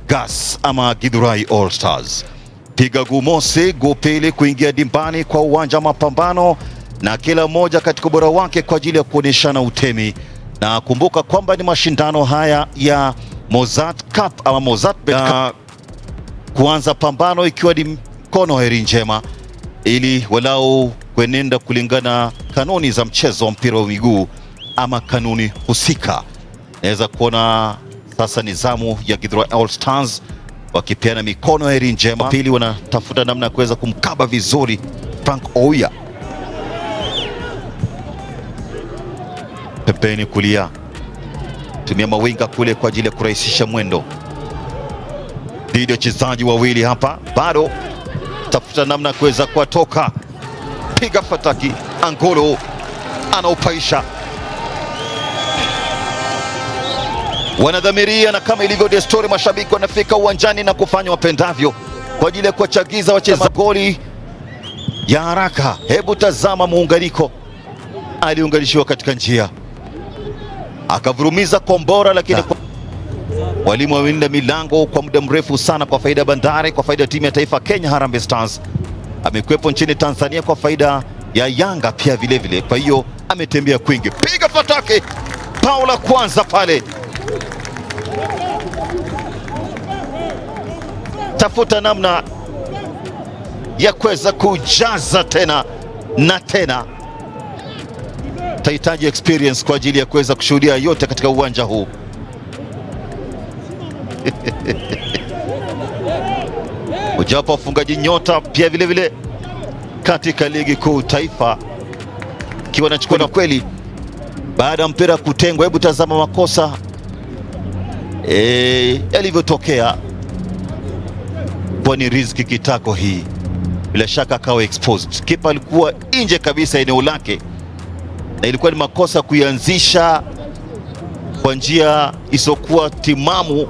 Gas ama Githurai All Stars. Piga gumose gopele kuingia dimbani kwa uwanja mapambano, na kila mmoja katika ubora wake kwa ajili ya kuoneshana utemi. Na kumbuka kwamba ni mashindano haya ya Mozart Cup ama Mozart Bet Cup. Kuanza pambano ikiwa ni mkono heri njema, ili walau kuenenda kulingana kanuni za mchezo wa mpira wa miguu ama kanuni husika. Naweza kuona sasa ni zamu ya Githurai All Stars wakipeana mikono heri njema. Pili wanatafuta namna ya kuweza kumkaba vizuri Frank Oya. Pembeni kulia tumia mawinga kule kwa ajili ya kurahisisha mwendo. Dhidi ya wachezaji wawili hapa, bado tafuta namna ya kuweza kuwatoka. Piga fataki, Angolo anaupaisha. Wanadhamiria, na kama ilivyo desturi, mashabiki wanafika uwanjani na kufanya wapendavyo kwa ajili ya kuwachagiza wachezaji goli ya haraka. Hebu tazama muunganiko, aliunganishiwa katika njia akavurumiza kombora, lakini walimu wawinda milango kwa muda mrefu sana kwa faida ya Bandari, kwa faida ya timu ya taifa Kenya Harambee Stars. Amekuwepo nchini Tanzania kwa faida ya Yanga pia vile vile, kwa hiyo ametembea kwingi. Piga fatake, Paula kwanza pale, tafuta namna ya kuweza kujaza tena na tena. Tahitaji experience kwa ajili ya kuweza kushuhudia yote katika uwanja huu. Ujapo wafungaji nyota pia vile vile katika ligi kuu taifa, kiwa anachukua na kweli baada ya mpira kutengwa. Hebu tazama makosa yalivyotokea. Kwa ni Rizki Kitako hii, bila shaka akawa exposed. Kipa alikuwa nje kabisa eneo lake, na ilikuwa ni makosa kuianzisha kwa njia isiyokuwa timamu,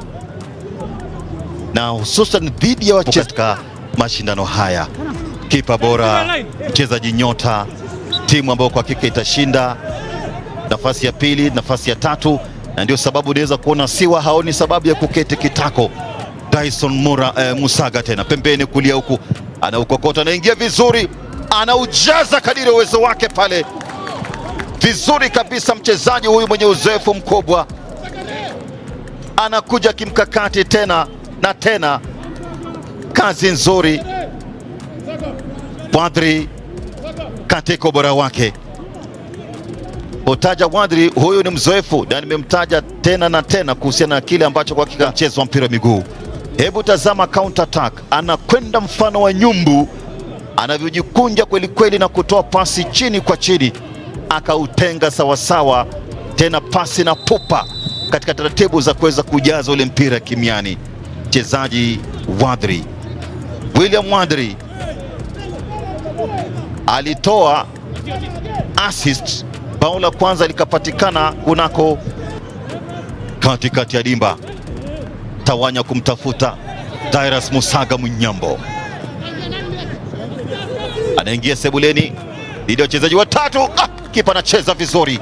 na hususan dhidi ya wachezaji katika mashindano haya. Kipa bora, mchezaji nyota, timu ambayo kwa hakika itashinda nafasi ya pili, nafasi ya tatu, na ndio sababu unaweza kuona Siwa haoni sababu ya kuketi kitako. Dyson Musaga tena pembeni kulia huku, anaukokota, anaingia vizuri, anaujaza kadiri uwezo wake pale vizuri kabisa. Mchezaji huyu mwenye uzoefu mkubwa anakuja kimkakati tena na tena, kazi nzuri Wadri katika ubora wake. Utaja Wadri, huyu ni mzoefu, na nimemtaja tena na tena kuhusiana na kile ambacho kwa hakika mchezo wa mpira wa miguu. Hebu tazama counter attack, anakwenda mfano wa nyumbu, anavyojikunja kweli kweli na kutoa pasi chini kwa chini, akautenga sawasawa, tena pasi na pupa katika taratibu za kuweza kujaza ule mpira kimiani. Mchezaji Wadri, William Wadri alitoa assist, bao la kwanza likapatikana kunako katikati ya dimba. Tawanya kumtafuta Dairas Musaga Munyambo, anaingia sebuleni dhidi ya wachezaji watatu. Kipa anacheza vizuri,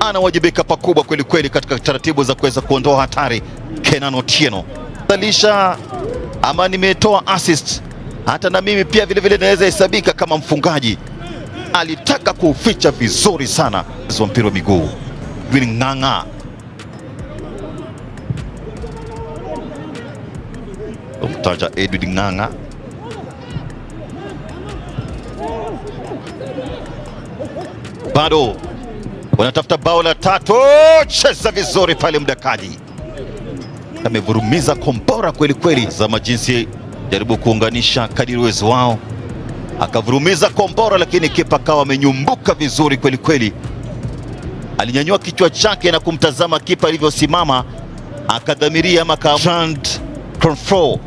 anawajibika pakubwa kweli kweli katika taratibu za kuweza kuondoa hatari. Kenan Otieno alisha ama nimetoa assist, hata na mimi pia vile vile naweza hesabika kama mfungaji. Alitaka kuuficha vizuri sana wa mpira wa miguu. Ng'ang'a umtaja Edwin Ng'ang'a, bado wanatafuta bao la tatu. Cheza vizuri pale mdakaji, amevurumiza kombora kweli kweli za majinsi, jaribu kuunganisha kadiri uwezo wao, akavurumiza kombora, lakini kipa kawa amenyumbuka vizuri kweli kweli. Alinyanyua kichwa chake na kumtazama kipa alivyosimama, akadhamiria grand control.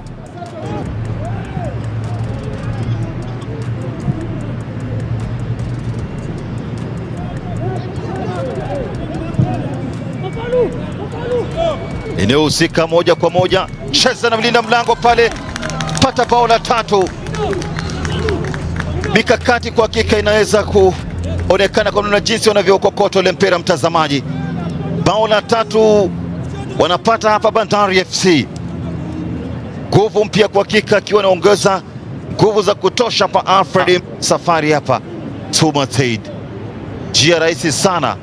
Eneo husika moja kwa moja, cheza na mlinda mlango pale, pata bao la tatu. Mikakati kwa hakika inaweza kuonekana kwa namna jinsi wanavyokokota ile mpira, mtazamaji. Bao la tatu wanapata hapa Bandari FC. Nguvu mpya kwa hakika, akiwa anaongeza nguvu za kutosha hapa Alfred. Safari hapa Tuma Said, njia rahisi sana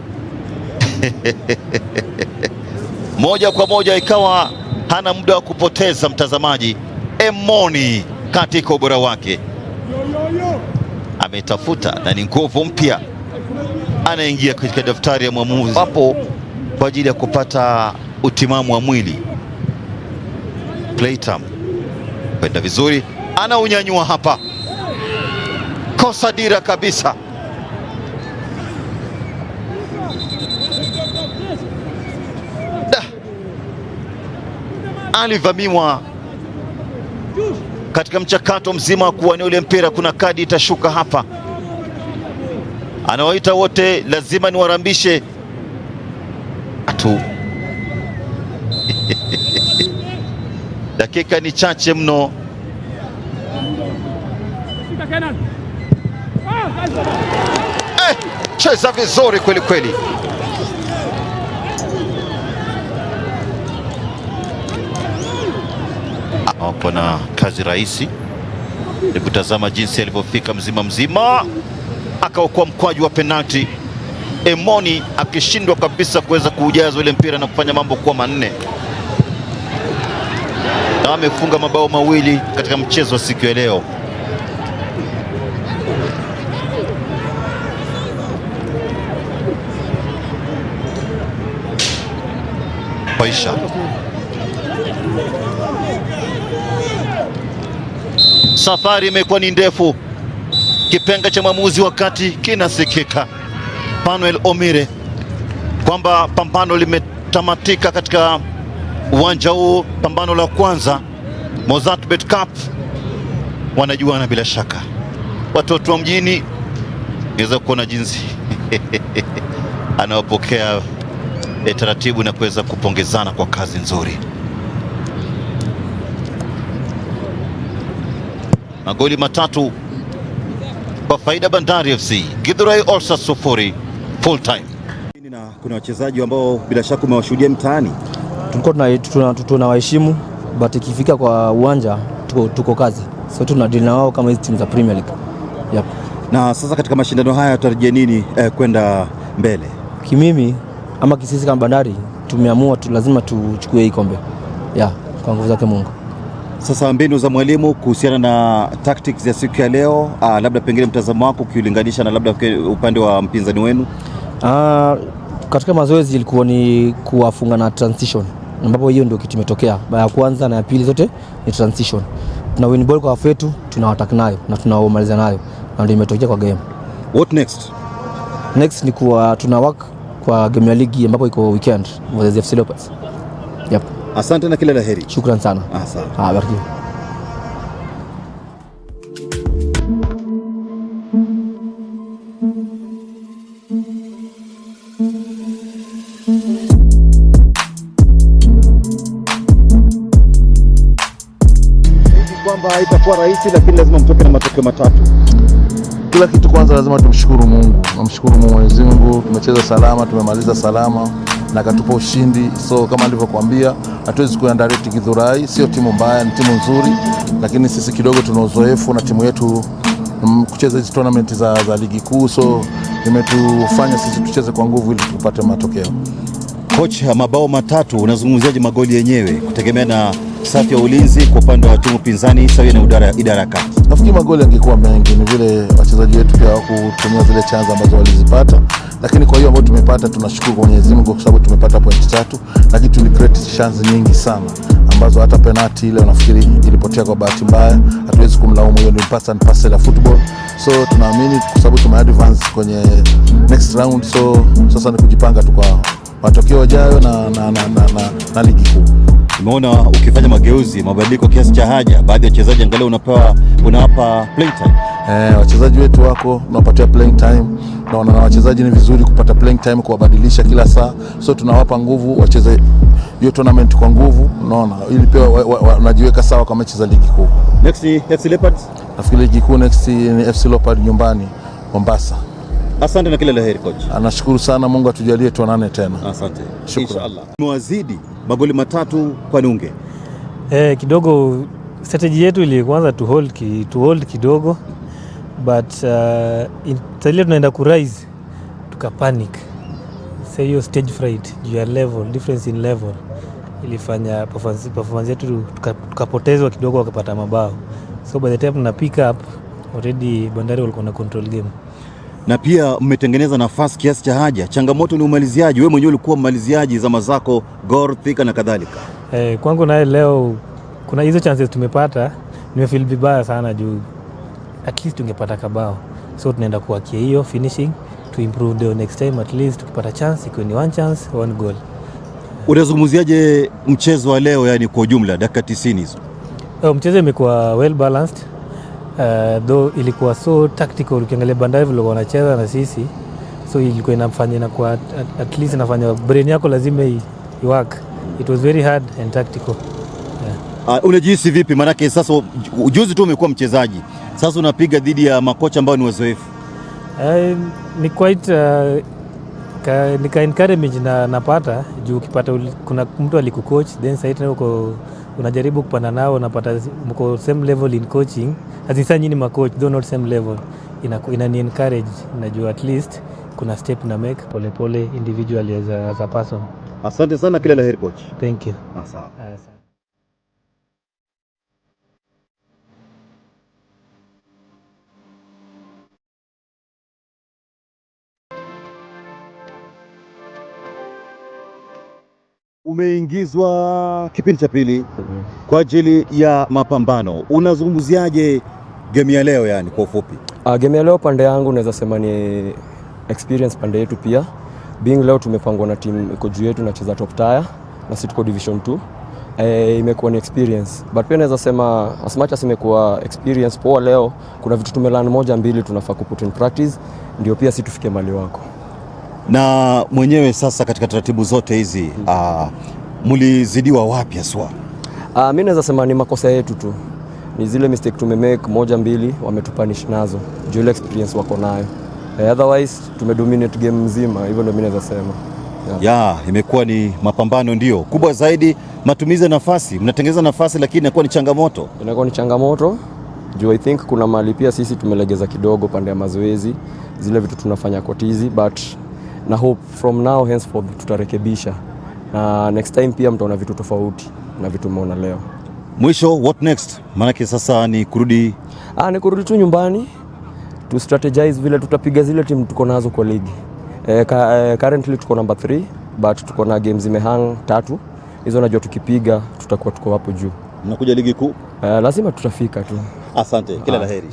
moja kwa moja, ikawa hana muda wa kupoteza mtazamaji. Emoni katika ubora wake ametafuta, na ni nguvu mpya, anaingia katika daftari ya mwamuzi hapo kwa ajili ya kupata utimamu wa mwili. Playtime kwenda vizuri, anaunyanyua hapa, kosa dira kabisa. Alivamiwa katika mchakato mzima wa kuwania ule mpira. Kuna kadi itashuka hapa, anawaita wote, lazima niwarambishe atu dakika ni chache mno. Cheza vizuri kweli kweli. Hapo na kazi rahisi ni kutazama jinsi alivyofika mzima, akaokoa mkwaju wa penalti. Emoni akishindwa kabisa kuweza kuujaza ule mpira na kufanya mambo kuwa manne, na amefunga mabao mawili katika mchezo wa siku ya leo. Paisha safari imekuwa ni ndefu. Kipenga cha mwamuzi wakati kinasikika, Manuel Omire, kwamba pambano limetamatika katika uwanja huu. Pambano la kwanza Mozartbet Cup, wanajuana bila shaka. Watoto wa mjini niweza kuona jinsi anawapokea taratibu na kuweza kupongezana kwa kazi nzuri. Magoli matatu kwa faida Bandari FC. Githurai All Stars 0 full time. Na kuna wachezaji ambao bila shaka umewashuhudia mtaani. Tulikuwa tunawaheshimu, but ikifika kwa uwanja tuko kazi. So tuna deal na wao kama hizi timu za Premier League. Yep. Na sasa katika mashindano haya tutarajia nini kwenda mbele? Kimimi ama kisisi kama Bandari tumeamua lazima tuchukue hii kombe. Kwa nguvu zake Mungu. Sasa mbinu za mwalimu kuhusiana na tactics ya siku ya leo, labda pengine mtazamo wako ukilinganisha na labda upande wa mpinzani wenu? Katika mazoezi ilikuwa ni kuwafunga na transition, ambapo hiyo ndio kitu imetokea. Baada ya kwanza na ya pili zote ni transition. Tuna win ball kwa wetu, tunawataka nayo na tunaomaliza nayo, na ndio imetokea kwa game. What next? Next ni kuwa tuna work kwa game ya ligi ambapo iko weekend versus FC Leopards. Yep. Asante na kila laheri. Shukran sana. Asante. Bariki. Kwamba haitakuwa rahisi, lakini lazima mtoke na matokeo matatu. Kila kitu kwanza lazima tumshukuru Mungu. Namshukuru Mwenyezi Mungu, tumecheza salama, tumemaliza salama na katupa ushindi. So kama nilivyokuambia, hatuwezi kuandareti Githurai, sio timu mbaya, ni timu nzuri, lakini sisi kidogo tuna uzoefu na timu yetu kucheza hizo tournament za ligi kuu, so imetufanya sisi tucheze kwa nguvu ili tupate matokeo. Coach, mabao matatu, unazungumziaje magoli yenyewe kutegemea na safu ya ulinzi kwa upande wa timu pinzani sawa na idara kati? Nafikiri magoli yangekuwa mengi, ni vile wachezaji wetu pia hawakutumia zile chance ambazo walizipata, lakini kwa hiyo ambayo tumepata tunashukuru kwa Mwenyezi Mungu kwa sababu tumepata point 3, lakini tuli create chance nyingi sana ambazo hata penalty ile nafikiri ilipotea kwa bahati mbaya. Hatuwezi kumlaumu, hiyo ni pass and parcel ya football. So tunaamini kwa sababu tume advance kwenye next round, so sasa ni kujipanga tu kwa matokeo yajayo na ligi kuu. Umeona ukifanya mageuzi, mabadiliko kiasi cha haja, baadhi ya wachezaji angalau unawapa playing time. Wachezaji wetu wako unapatia playing time, na wachezaji ni vizuri kupata playing time, kuwabadilisha kila saa. So tunawapa nguvu wacheze hiyo tournament kwa nguvu, unaona, ili pia wanajiweka sawa kwa mechi za ligi kuu. Next ni FC Leopards. Nafikiri ligi kuu next ni FC Leopards nyumbani Mombasa. Asante na kila laheri coach. Anashukuru sana, Mungu atujalie tuonane tena. Asante. Shukrani. Inshallah. Mwazidi magoli 3 kwa nunge. Kidogo strategy yetu ili kwanza to hold kidogo, but ile tunaenda ku rise tukapanic. Sasa hiyo stage fright juu ya level, difference in level ilifanya performance yetu tukapotezwa kidogo, wakapata mabao. So by the time tuna pick up already Bandari walikuwa na control game. Na pia mmetengeneza nafasi kiasi cha haja. Changamoto ni umaliziaji. Wewe mwenyewe ulikuwa mmaliziaji zama zako Gor, Thika na kadhalika. Kwangu naye leo kuna hizo chances tumepata, nimefeel vibaya sana juu at least tungepata kabao. So tunaenda kuakia hiyo finishing to improve the next time, at least tukipata chance iko ni one chance one goal. Unazungumziaje mchezo wa leo, yani kwa ujumla dakika 90 hizo? Mchezo imekuwa well balanced, though ilikuwa so tactical. Ukiangalia Bandari vile wanacheza na sisi, so ilikuwa inafanya na kwa at least inafanya brain yako lazima work. It was very hard and tactical. Unajihisi vipi? Maanake sasa ujuzi tu umekuwa mchezaji, sasa unapiga dhidi ya makocha ambao ni wazoefu. Ni quite nika encourage na napata juu ukipata kuna mtu alikucoach then sasa tena uko unajaribu kupanda nao, unapata mko same level in coaching, hasa nyinyi ma coach though not same level, inani encourage, najua at least kuna step na make pole individually as a person. Asante sana, kila laheri coach. Thank you. Asante. Umeingizwa kipindi cha pili kwa ajili ya mapambano. Unazungumziaje game ya leo, yani kwa ufupi? Game ya leo pande yangu naweza sema ni experience pande yetu pia. Being leo tumepangwa na team iko juu yetu nacheza top tier na sisi tuko division 2. Imekuwa ni experience. But pia naweza sema as much as imekuwa experience poa leo, kuna vitu tumelearn moja mbili tunafaa kuput in practice ndio pia sisi tufike mahali wako. Na mwenyewe sasa katika taratibu zote hizi mlizidiwa wapi haswa? Mimi naweza sema ni makosa yetu tu. Ni zile mistake tumemake moja mbili wametupanish nazo. Juu ile experience wako nayo. Otherwise tumedominate game mzima, hivyo ndio mimi naweza sema. Imekuwa ni mapambano ndio. Kubwa zaidi matumizi ya nafasi. Mnatengeneza nafasi lakini inakuwa ni changamoto. Inakuwa ni changamoto. Juu I think kuna mali pia sisi tumelegeza kidogo pande ya mazoezi. Zile vitu tunafanya kwa tizi, but na hope from now henceforth tutarekebisha. Na next time pia mtaona vitu tofauti na vitu umeona leo. Mwisho, what next? Maanake sasa ni kurudi tu nyumbani. To strategize vile tutapiga zile timu tuko nazo kwa ligi. Currently tuko number 3 but tuko na games zimehang 3. Hizo najua tukipiga tutakuwa tuko hapo juu. Mnakuja ligi kuu? Lazima tutafika tu. Asante, kila laheri.